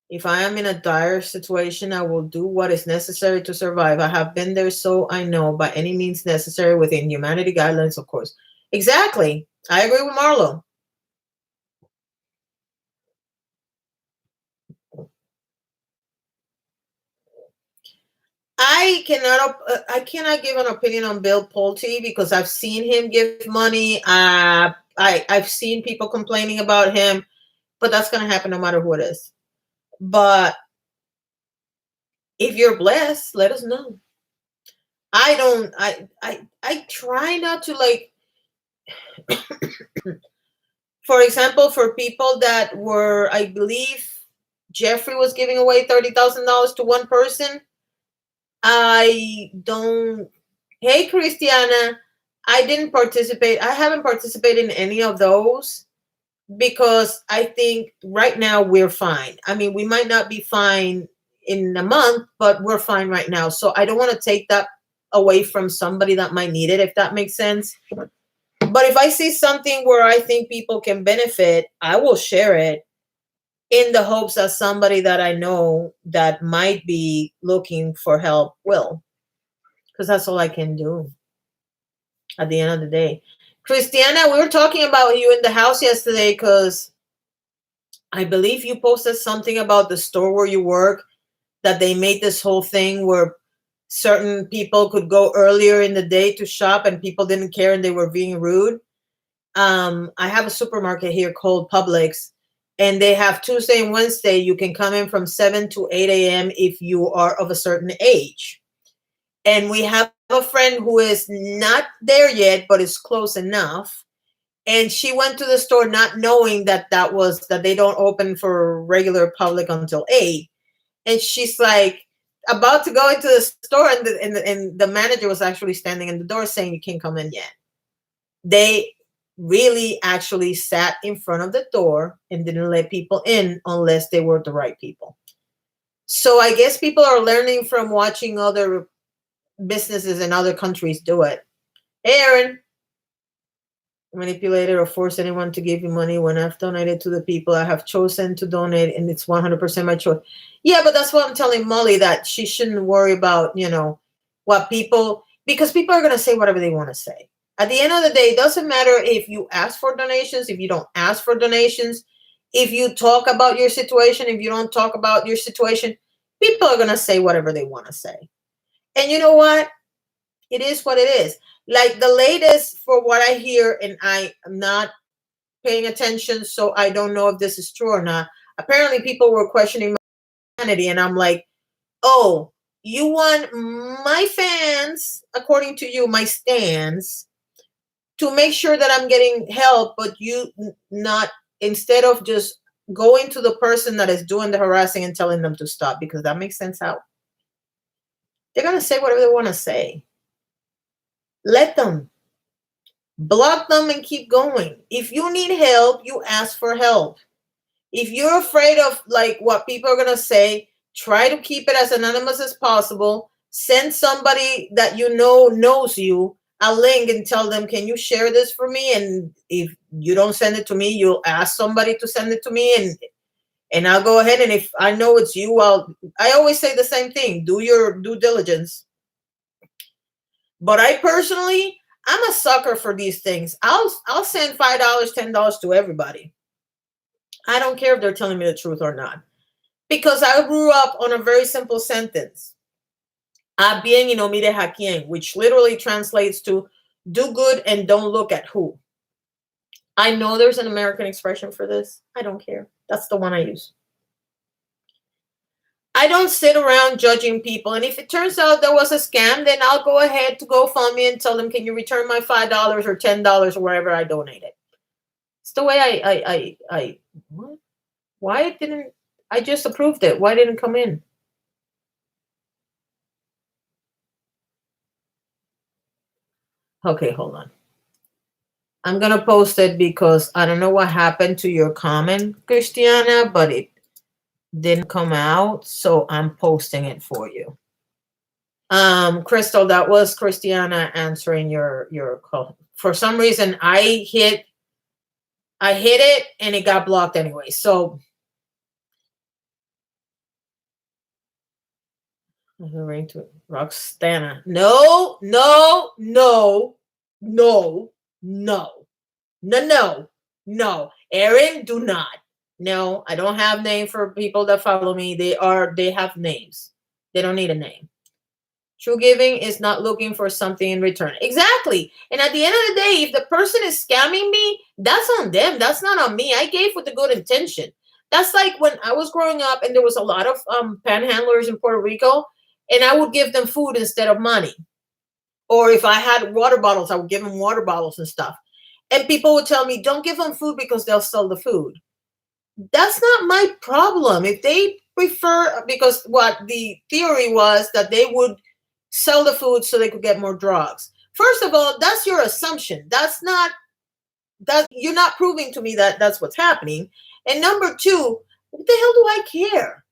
if I am in a dire situation, I will do what is necessary to survive. I have been there, so I know, by any means necessary within humanity guidelines, of course. Exactly. I agree with Marlo. I cannot give an opinion on Bill Pulte because I've seen him give money. I've seen people complaining about him, but that's going to happen no matter who it is. But if you're blessed, let us know. I try not to, like, for example, for people that were, I believe Jeffrey was giving away $30,000 to one person. I don't. Hey, Christiana, I didn't participate. I haven't participated in any of those because I think right now we're fine. I mean, we might not be fine in a month, but we're fine right now. So I don't want to take that away from somebody that might need it, if that makes sense. But if I see something where I think people can benefit, I will share it in the hopes that somebody that I know that might be looking for help will. Because that's all I can do at the end of the day. Christiana, we were talking about you in the house yesterday because I believe you posted something about the store where you work, that they made this whole thing where certain people could go earlier in the day to shop and people didn't care and they were being rude. I have a supermarket here called Publix, and they have Tuesday and Wednesday. You can come in from 7 to 8 a.m. if you are of a certain age. And we have a friend who is not there yet, but is close enough. And she went to the store not knowing that they don't open for regular public until 8. And she's like about to go into the store, and the manager was actually standing in the door saying, "You can't come in yet." They really actually sat in front of the door and didn't let people in unless they were the right people. So I guess people are learning from watching other businesses in other countries do it. Hey, Aaron. Manipulated or force anyone to give you money. When I've donated to the people I have chosen to donate, and it's 100% my choice. Yeah, but that's what I'm telling Molly, that she shouldn't worry about, what people, because people are going to say whatever they want to say. At the end of the day, it doesn't matter if you ask for donations, if you don't ask for donations, if you talk about your situation, if you don't talk about your situation, people are going to say whatever they want to say. And you know what? It is what it is. Like the latest, for what I hear, and I am not paying attention, so I don't know if this is true or not. Apparently, people were questioning my sanity, and I'm like, oh, you want my fans, according to you, my stans, to make sure that I'm getting help, but you not, instead of just going to the person that is doing the harassing and telling them to stop, because that makes sense how they're going to say whatever they want to say. Let them. Block them and keep going. If you need help, you ask for help. If you're afraid of like what people are going to say, try to keep it as anonymous as possible. Send somebody that you know knows you a link and tell them, can you share this for me? And if you don't send it to me, you'll ask somebody to send it to me, and I'll go ahead. And if I know it's you, I always say the same thing. Do your due diligence. But I personally, I'm a sucker for these things. I'll send $5, $10 to everybody. I don't care if they're telling me the truth or not. Because I grew up on a very simple sentence. A bien y no mires a quién, which literally translates to do good and don't look at who. I know there's an American expression for this. I don't care. That's the one I use. I don't sit around judging people. And if it turns out there was a scam, then I'll go ahead to GoFundMe and tell them, can you return my $5 or $10 or wherever I donated? It's the way what? Why didn't I just approved it? Why didn't it come in? Okay, hold on. I'm going to post it because I don't know what happened to your comment, Christiana, but it didn't come out. So I'm posting it for you. Crystal, that was Christiana answering your for some reason I hit it and it got blocked anyway. So Roxana. No, no, no, no, no, no, no, no. Erin, do not. No, I don't have name for people that follow me. They have names. They don't need a name. True giving is not looking for something in return. Exactly. And at the end of the day, if the person is scamming me, that's on them. That's not on me. I gave with a good intention. That's like when I was growing up and there was a lot of panhandlers in Puerto Rico, and I would give them food instead of money. Or if I had water bottles, I would give them water bottles and stuff. And people would tell me, don't give them food because they'll sell the food. That's not my problem. If they prefer, because what the theory was that they would sell the food so they could get more drugs. First of all, that's your assumption. That's not, that you're not proving to me that that's what's happening. And number two, what the hell do I care?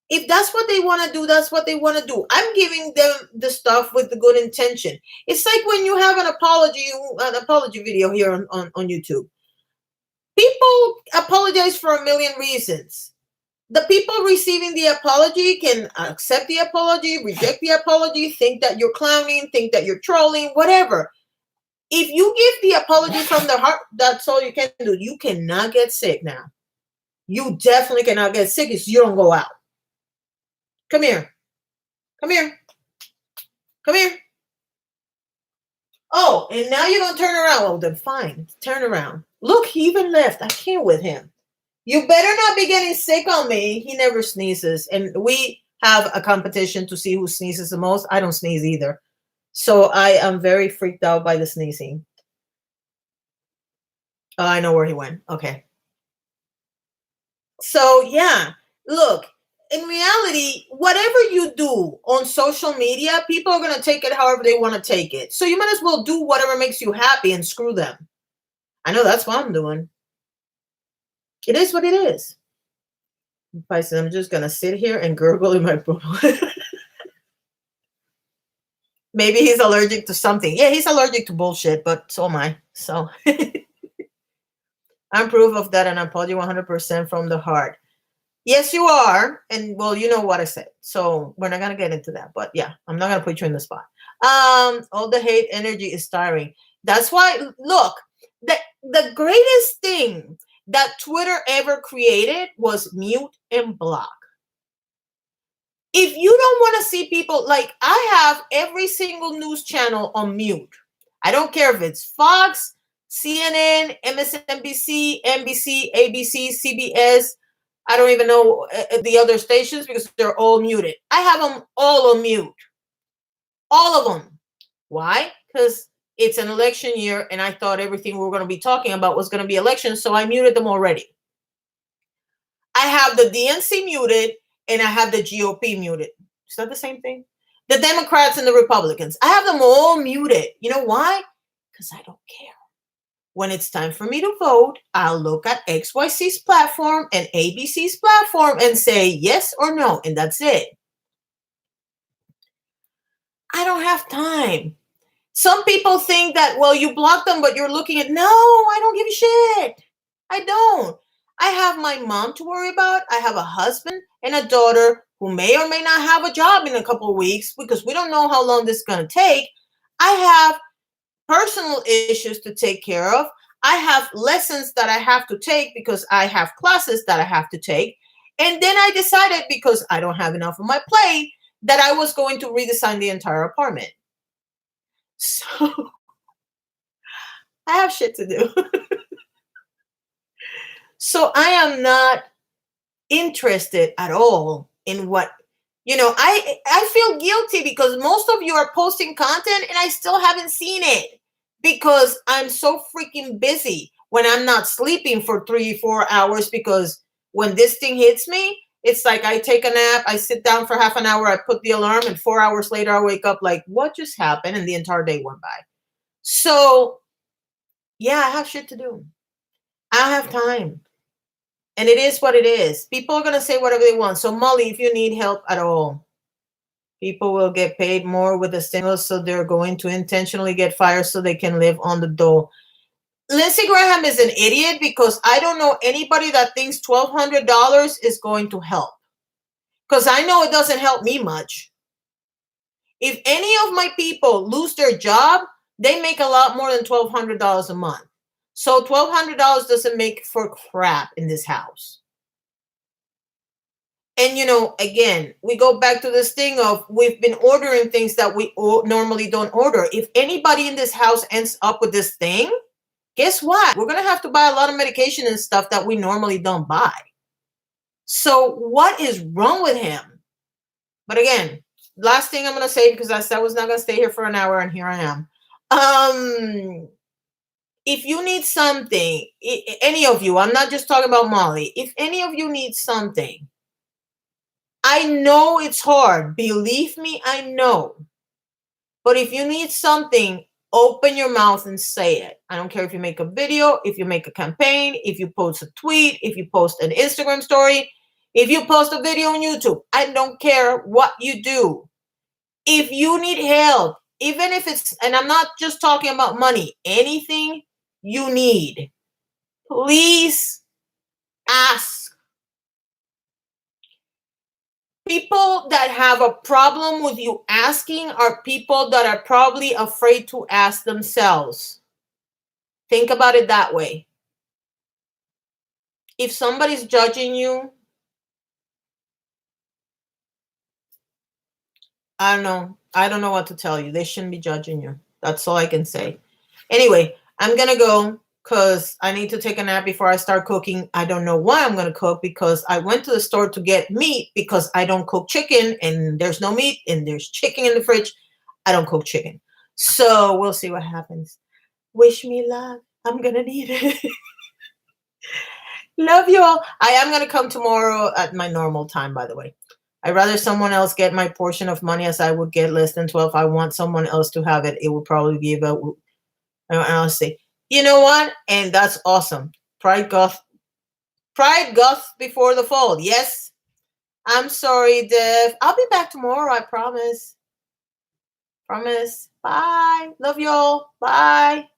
If that's what they want to do, that's what they want to do. I'm giving them the stuff with the good intention. It's like when you have an apology video here on YouTube. People apologize for a million reasons. The people receiving the apology can accept the apology, reject the apology, think that you're clowning, think that you're trolling, whatever. If you give the apology from the heart, that's all you can do. You cannot get sick now. You definitely cannot get sick if you don't go out. Come here. Come here. Come here. Oh, and now you're going to turn around. Oh, then fine. Turn around. Look, he even left. I can't with him. You better not be getting sick on me. He never sneezes. And we have a competition to see who sneezes the most. I don't sneeze either. So I am very freaked out by the sneezing. Oh, I know where he went. Okay. So yeah, look, in reality, whatever you do on social media, people are going to take it however they want to take it. So you might as well do whatever makes you happy and screw them. I know that's what I'm doing. It is what it is. I said, I'm just going to sit here and gurgle in my book. Maybe he's allergic to something. Yeah, he's allergic to bullshit, but so am I. So I'm proof of that, and I apologize 100% from the heart. Yes, you are. And well, you know what I said. So we're not going to get into that. But yeah, I'm not going to put you in the spot. All the hate energy is tiring. That's why, look, the greatest thing that Twitter ever created was mute and block. If you don't want to see people, like I have every single news channel on mute. I don't care if it's Fox, CNN, MSNBC, NBC, ABC, CBS. I don't even know the other stations because they're all muted. I have them all on mute. All of them. Why? Because it's an election year and I thought everything we were going to be talking about was going to be elections, so I muted them already. I have the DNC muted and I have the GOP muted. Is that the same thing? The Democrats and the Republicans. I have them all muted. You know why? Because I don't care. When it's time for me to vote, I'll look at XYC's platform and ABC's platform and say yes or no, and that's it. I don't have time. Some people think that, well, you block them, but you're looking at, no, I don't give a shit. I don't. I have my mom to worry about. I have a husband and a daughter who may or may not have a job in a couple of weeks because we don't know how long this is going to take. I have personal issues to take care of. I have lessons that I have to take because I have classes that I have to take. And then I decided, because I don't have enough on my plate, that I was going to redesign the entire apartment. So I have shit to do. So I am not interested at all in what, I feel guilty because most of you are posting content and I still haven't seen it because I'm so freaking busy when I'm not sleeping for 3-4 hours, because when this thing hits me, it's like I take a nap, I sit down for half an hour, I put the alarm, and 4 hours later I wake up like, what just happened? And the entire day went by. So yeah, I have shit to do. I don't have time. And it is what it is. People are going to say whatever they want. So Molly, if you need help at all, People will get paid more with the stimulus, so they're going to intentionally get fired so they can live on the dole. Lindsey Graham is an idiot because I don't know anybody that thinks $1,200 is going to help. Because I know it doesn't help me much. If any of my people lose their job, they make a lot more than $1,200 a month. So $1,200 doesn't make for crap in this house. And, again, we go back to this thing of we've been ordering things that we normally don't order. If anybody in this house ends up with this thing, guess what? We're going to have to buy a lot of medication and stuff that we normally don't buy. So what is wrong with him? But again, last thing I'm going to say, because I said I was not going to stay here for an hour, and here I am. If you need something, any of you, I'm not just talking about Molly. If any of you need something, I know it's hard. Believe me, I know. But if you need something, open your mouth and say it. I don't care if you make a video, if you make a campaign, if you post a tweet, if you post an Instagram story, if you post a video on YouTube. I don't care what you do. If you need help, even if it's, and I'm not just talking about money, anything you need, please ask. People that have a problem with you asking are people that are probably afraid to ask themselves. Think about it that way. If somebody's judging you, I don't know. I don't know what to tell you. They shouldn't be judging you. That's all I can say. Anyway, I'm going to go because I need to take a nap before I start cooking. I don't know why I'm going to cook because I went to the store to get meat because I don't cook chicken and there's no meat and there's chicken in the fridge. I don't cook chicken. So we'll see what happens. Wish me luck. I'm going to need it. Love you all. I am going to come tomorrow at my normal time, by the way. I'd rather someone else get my portion of money as I would get less than 12. I want someone else to have it. It would probably be about, I'll say, you know what? And that's awesome. Pride goth before the fall. Yes. I'm sorry, Dev. I'll be back tomorrow. I promise. Promise. Bye. Love y'all. Bye.